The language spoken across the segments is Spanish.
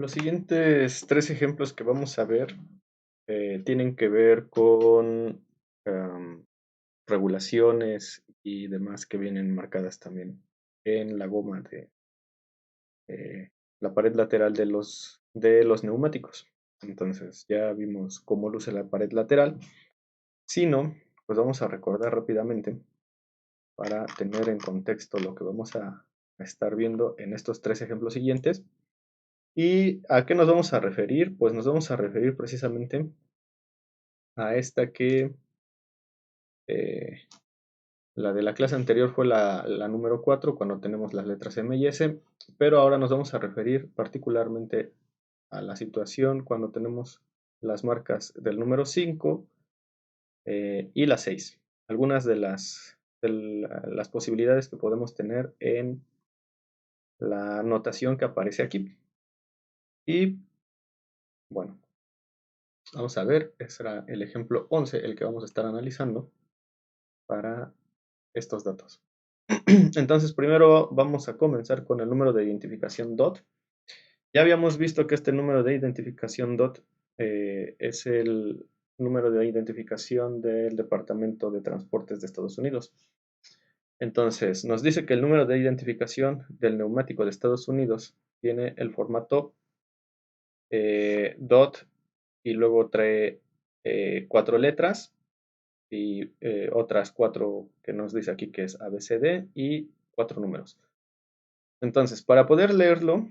Los siguientes tres ejemplos que vamos a ver tienen que ver con am, regulaciones y demás que vienen marcadas también en la goma de la pared lateral de los neumáticos. Entonces ya vimos cómo luce la pared lateral. Si no, pues vamos a recordar rápidamente para tener en contexto lo que vamos a estar viendo en estos tres ejemplos siguientes. ¿Y a qué nos vamos a referir? Pues nos vamos a referir precisamente a esta que eh, la de la clase anterior fue la número 4 cuando tenemos las letras M y S, pero ahora nos vamos a referir particularmente a la situación cuando tenemos las marcas del número 5 y la 6. Algunas de las posibilidades que podemos tener en la notación que aparece aquí. Y bueno, vamos a ver, ese será el ejemplo 11, el que vamos a estar analizando para estos datos. Entonces, primero vamos a comenzar con el número de identificación DOT. Ya habíamos visto que este número de identificación DOT es el número de identificación del Departamento de Transportes de Estados Unidos. Entonces, nos dice que el número de identificación del neumático de Estados Unidos tiene el formato DOT y luego trae 4 letras y otras 4 que nos dice aquí que es ABCD y 4 números. Entonces, para poder leerlo,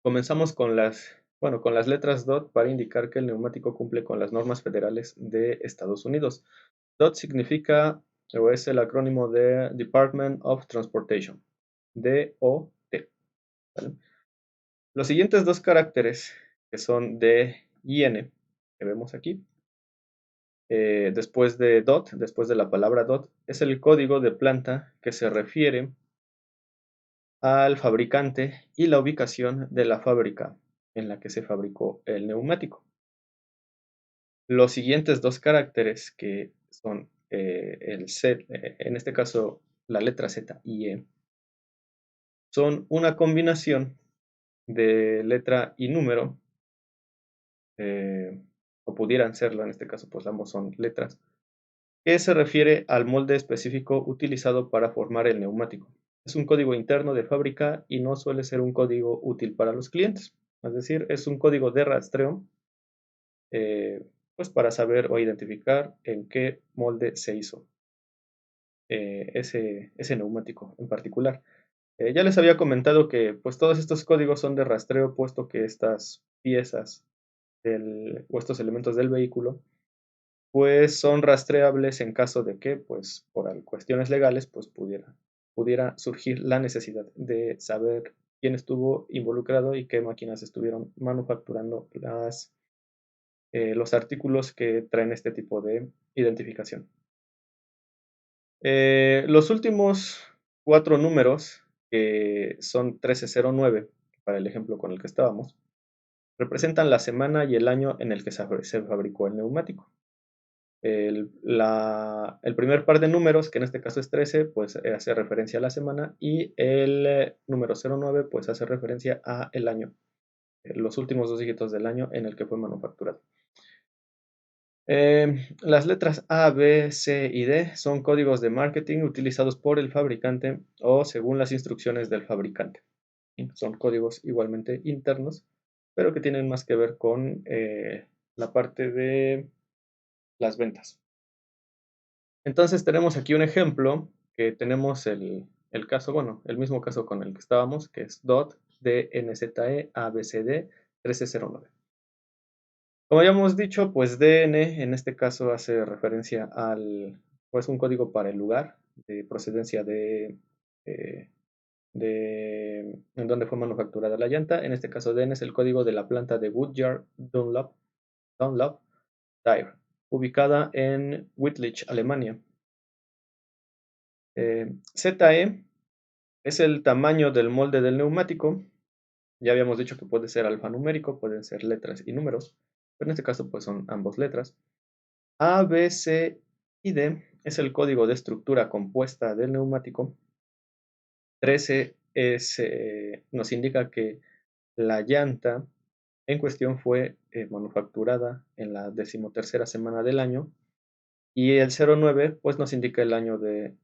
comenzamos con las letras DOT para indicar que el neumático cumple con las normas federales de Estados Unidos. DOT significa, o es el acrónimo de Department of Transportation, DOT. ¿Vale? Los siguientes dos caracteres, que son D y N, que vemos aquí, después de DOT, después de la palabra DOT, es el código de planta que se refiere al fabricante y la ubicación de la fábrica en la que se fabricó el neumático. Los siguientes dos caracteres, que son el Z, en este caso la letra Z y E, son una combinación de letra y número, o pudieran serlo, en este caso pues ambos son letras, que se refiere al molde específico utilizado para formar el neumático. Es un código interno de fábrica y no suele ser un código útil para los clientes. Es decir, es un código de rastreo, pues para saber o identificar en qué molde se hizo ese neumático en particular. Ya les había comentado que pues todos estos códigos son de rastreo, puesto que estas piezas o estos elementos del vehículo pues son rastreables en caso de que, pues por cuestiones legales, pues pudiera surgir la necesidad de saber quién estuvo involucrado y qué máquinas estuvieron manufacturando los artículos que traen este tipo de identificación. Los últimos 4 números, que son 1309, para el ejemplo con el que estábamos, representan la semana y el año en el que se fabricó el neumático. El primer par de números, que en este caso es 13, pues hace referencia a la semana, y el número 09 pues hace referencia a el año, los últimos 2 dígitos del año en el que fue manufacturado. Las letras A, B, C y D son códigos de marketing utilizados por el fabricante o según las instrucciones del fabricante. Son códigos igualmente internos, pero que tienen más que ver con la parte de las ventas. Entonces tenemos aquí un ejemplo que tenemos el caso, bueno, el mismo caso con el que estábamos, que es DOT DNZE ABCD 1309. Como ya hemos dicho, pues DN en este caso hace referencia pues un código para el lugar de procedencia eh, en donde fue manufacturada la llanta. En este caso DN es el código de la planta de Goodyear Dunlop Tire, ubicada en Wittlich, Alemania. ZE es el tamaño del molde del neumático. Ya habíamos dicho que puede ser alfanumérico, pueden ser letras y números, pero en este caso pues son ambos letras. A, B, C y D es el código de estructura compuesta del neumático. 13 nos indica que la llanta en cuestión fue manufacturada en la 13ª semana del año, y el 09 pues nos indica el año en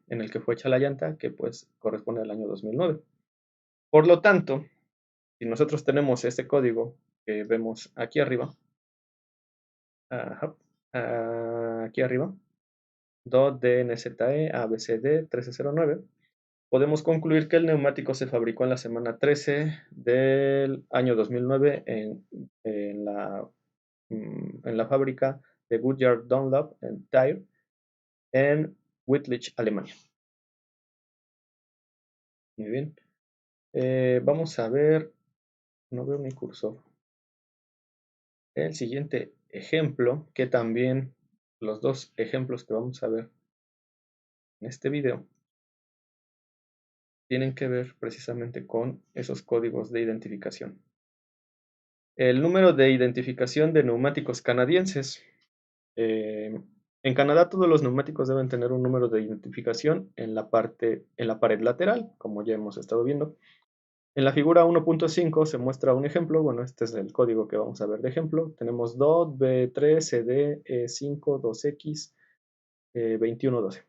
el que fue hecha la llanta, que pues corresponde al año 2009. Por lo tanto, si nosotros tenemos este código que vemos aquí arriba, ajá, aquí arriba, DOT-DNZE ABCD 1309, podemos concluir que el neumático se fabricó en la semana 13 del año 2009 en la fábrica de Goodyear Dunlop Tire en Wittlich, Alemania. Muy bien. Vamos a ver, no veo mi cursor. El siguiente ejemplo, que también los dos ejemplos que vamos a ver en este video tienen que ver precisamente con esos códigos de identificación. El número de identificación de neumáticos canadienses. En Canadá todos los neumáticos deben tener un número de identificación en la pared lateral, como ya hemos estado viendo. En la figura 1.5 se muestra un ejemplo. Bueno, este es el código que vamos a ver de ejemplo. Tenemos DOT, B3, CD, E5, 2X, 2112.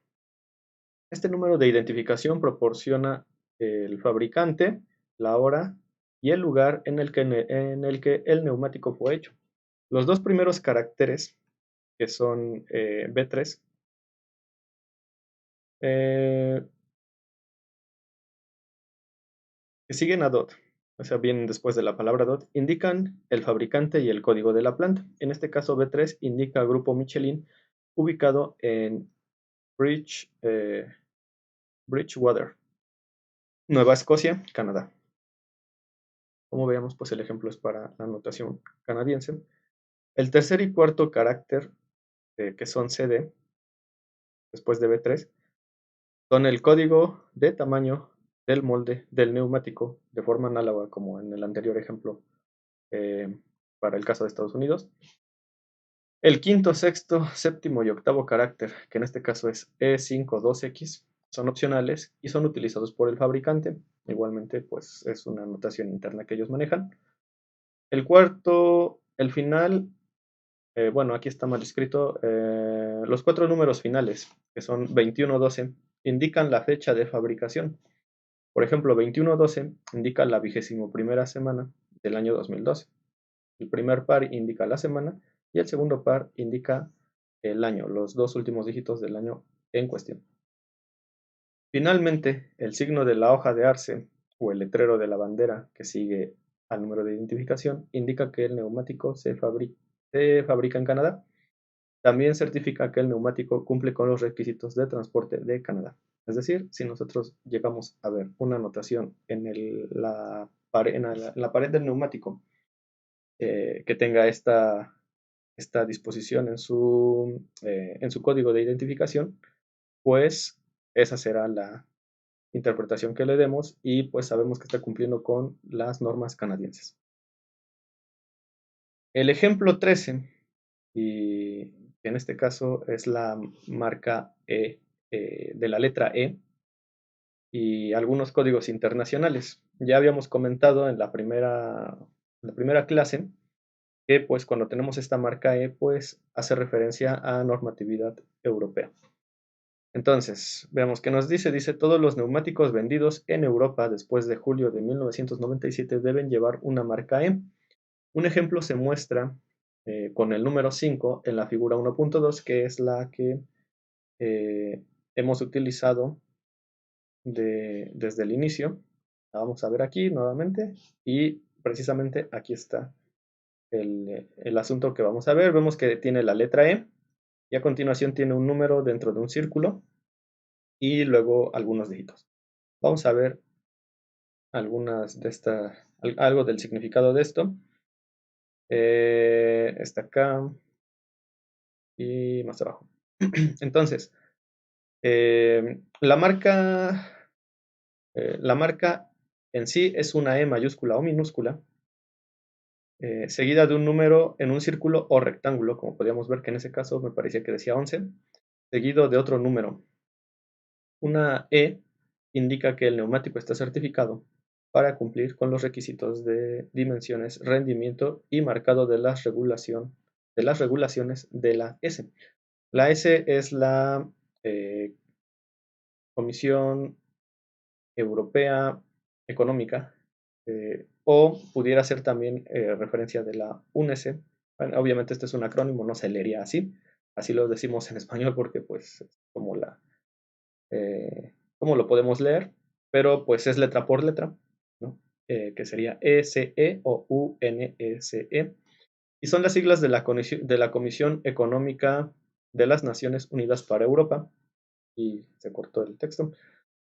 Este número de identificación proporciona el fabricante, la hora y el lugar en el que el neumático fue hecho. Los dos primeros caracteres, que son B3, que siguen a DOT, o sea, vienen después de la palabra DOT, indican el fabricante y el código de la planta. En este caso, B3 indica Grupo Michelin, ubicado en Bridgewater, Nueva Escocia, Canadá. Como veamos, pues el ejemplo es para la notación canadiense. El tercer y cuarto carácter, que son CD, después de B3, son el código de tamaño del molde del neumático, de forma análoga como en el anterior ejemplo para el caso de Estados Unidos. El quinto, sexto, séptimo y octavo carácter, que en este caso es E5, 2X, son opcionales y son utilizados por el fabricante. Igualmente, pues es una notación interna que ellos manejan. El cuarto, el final, bueno, aquí está mal escrito. Los cuatro números finales, que son 21-12, indican la fecha de fabricación. Por ejemplo, 21-12 indica la 21ª semana del año 2012. El primer par indica la semana y el segundo par indica el año, los dos últimos dígitos del año en cuestión. Finalmente, el signo de la hoja de arce o el letrero de la bandera que sigue al número de identificación indica que el neumático se fabrica en Canadá. También certifica que el neumático cumple con los requisitos de transporte de Canadá. Es decir, si nosotros llegamos a ver una anotación en la pared del neumático que tenga esta disposición en su código de identificación, pues esa será la interpretación que le demos y pues sabemos que está cumpliendo con las normas canadienses. El ejemplo 13, y en este caso es la marca E, de la letra E, y algunos códigos internacionales. Ya habíamos comentado en la primera clase que pues cuando tenemos esta marca E, pues hace referencia a normatividad europea. Entonces, veamos qué nos dice. Dice, todos los neumáticos vendidos en Europa después de julio de 1997 deben llevar una marca E. Un ejemplo se muestra con el número 5 en la figura 1.2, que es la que hemos utilizado desde el inicio. La vamos a ver aquí nuevamente y precisamente aquí está el asunto que vamos a ver. Vemos que tiene la letra E y a continuación tiene un número dentro de un círculo y luego algunos dígitos. Vamos a ver algo del significado de esto. Está acá y más abajo. Entonces, la marca en sí es una E mayúscula o minúscula, seguida de un número en un círculo o rectángulo, como podíamos ver que en ese caso me parecía que decía 11, seguido de otro número. Una E indica que el neumático está certificado para cumplir con los requisitos de dimensiones, rendimiento y marcado de las regulaciones de la S. La S es la eh, Comisión Europea Económica, o pudiera ser también referencia de la UNESE. Bueno, obviamente este es un acrónimo, no se leería así, así lo decimos en español porque pues es como como lo podemos leer, pero pues es letra por letra, ¿no? Que sería ESE o UNESE, y son las siglas de la Comisión Económica de las Naciones Unidas para Europa, y se cortó el texto.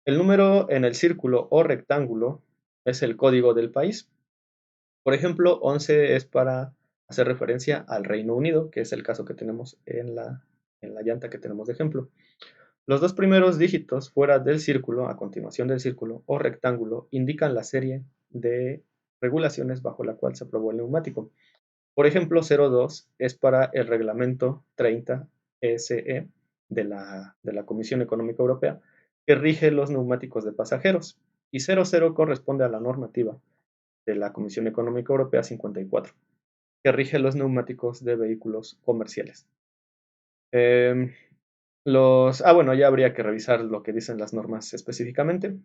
El número en el círculo o rectángulo es el código del país. Por ejemplo, 11 es para hacer referencia al Reino Unido, que es el caso que tenemos en la llanta que tenemos de ejemplo. Los dos primeros dígitos fuera del círculo, a continuación del círculo o rectángulo, indican la serie de regulaciones bajo la cual se aprobó el neumático. Por ejemplo, 02 es para el reglamento 30 ESE de la Comisión Económica Europea, que rige los neumáticos de pasajeros, y 00 corresponde a la normativa de la Comisión Económica Europea 54, que rige los neumáticos de vehículos comerciales. Eh, bueno, ya habría que revisar lo que dicen las normas específicamente,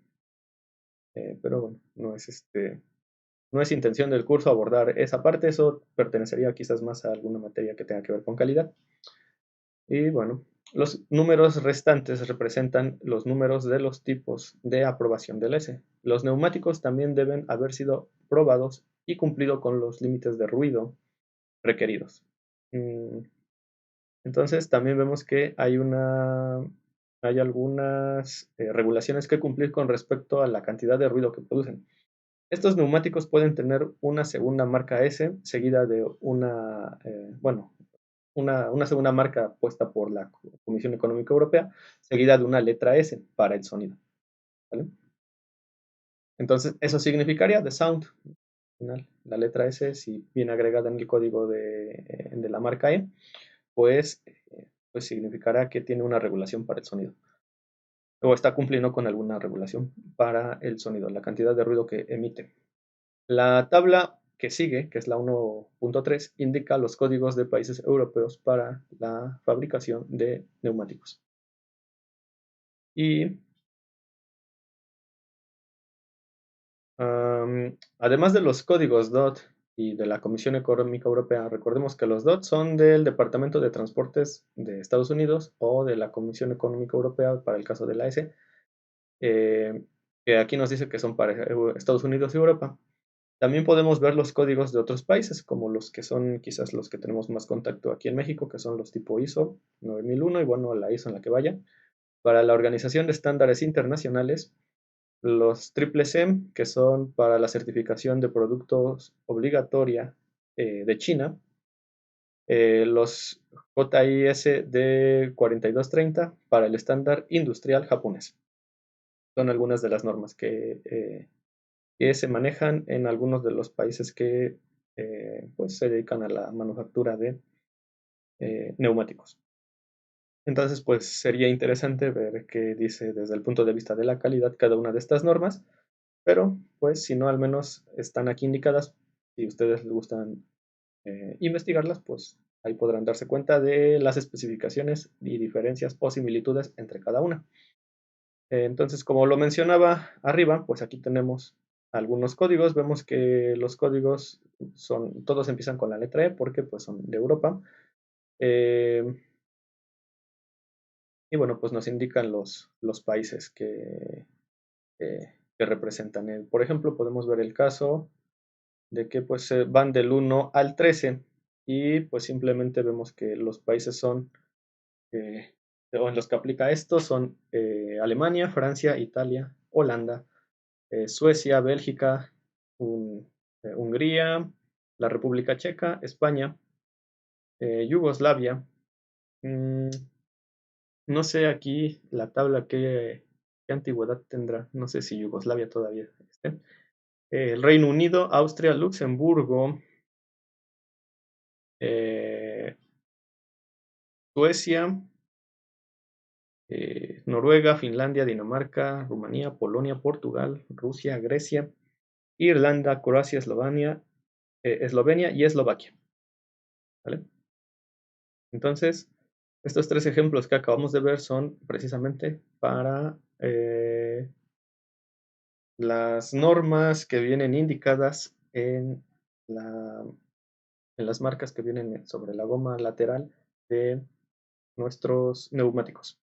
pero bueno, no es intención del curso abordar esa parte, eso pertenecería quizás más a alguna materia que tenga que ver con calidad. Y bueno, los números restantes representan los números de los tipos de aprobación del S. Los neumáticos también deben haber sido probados y cumplido con los límites de ruido requeridos. Entonces también vemos que hay algunas regulaciones que cumplir con respecto a la cantidad de ruido que producen. Estos neumáticos pueden tener una segunda marca S seguida de una segunda marca puesta por la Comisión Económica Europea, seguida de una letra S para el sonido, ¿vale? Entonces, eso significaría the sound. La letra S, si viene agregada en el código de la marca E, pues, pues significará que tiene una regulación para el sonido. O está cumpliendo con alguna regulación para el sonido, la cantidad de ruido que emite. La tabla que sigue, que es la 1.3, indica los códigos de países europeos para la fabricación de neumáticos. Y además de los códigos DOT y de la Comisión Económica Europea, recordemos que los DOT son del Departamento de Transportes de Estados Unidos o de la Comisión Económica Europea para el caso de la S, que aquí nos dice que son para Estados Unidos y Europa. También podemos ver los códigos de otros países, como los que son quizás los que tenemos más contacto aquí en México, que son los tipo ISO 9001 y bueno, la ISO en la que vaya. Para la Organización de Estándares Internacionales, los triple C, que son para la certificación de productos obligatoria de China, los JIS de 4230 para el estándar industrial japonés. Son algunas de las normas que se manejan en algunos de los países que pues se dedican a la manufactura de neumáticos. Entonces, pues sería interesante ver qué dice desde el punto de vista de la calidad cada una de estas normas, pero pues si no, al menos están aquí indicadas. Si ustedes les gustan investigarlas, pues ahí podrán darse cuenta de las especificaciones y diferencias o similitudes entre cada una. Entonces, como lo mencionaba arriba, pues aquí tenemos algunos códigos. Vemos que los códigos todos empiezan con la letra E porque pues son de Europa. Eh, y bueno, pues nos indican los países que representan. Por ejemplo, podemos ver el caso de que pues van del 1 al 13 y pues simplemente vemos que los países o en los que aplica esto son Alemania, Francia, Italia, Holanda, Suecia, Bélgica, Hungría, la República Checa, España, Yugoslavia. Mm, no sé aquí la tabla qué antigüedad tendrá. No sé si Yugoslavia todavía esté. El Reino Unido, Austria, Luxemburgo, eh, Suecia, Noruega, Finlandia, Dinamarca, Rumanía, Polonia, Portugal, Rusia, Grecia. Irlanda, Croacia, Eslovenia y Eslovaquia. ¿Vale? Entonces, estos tres ejemplos que acabamos de ver son precisamente para las normas que vienen indicadas en las marcas que vienen sobre la goma lateral de nuestros neumáticos.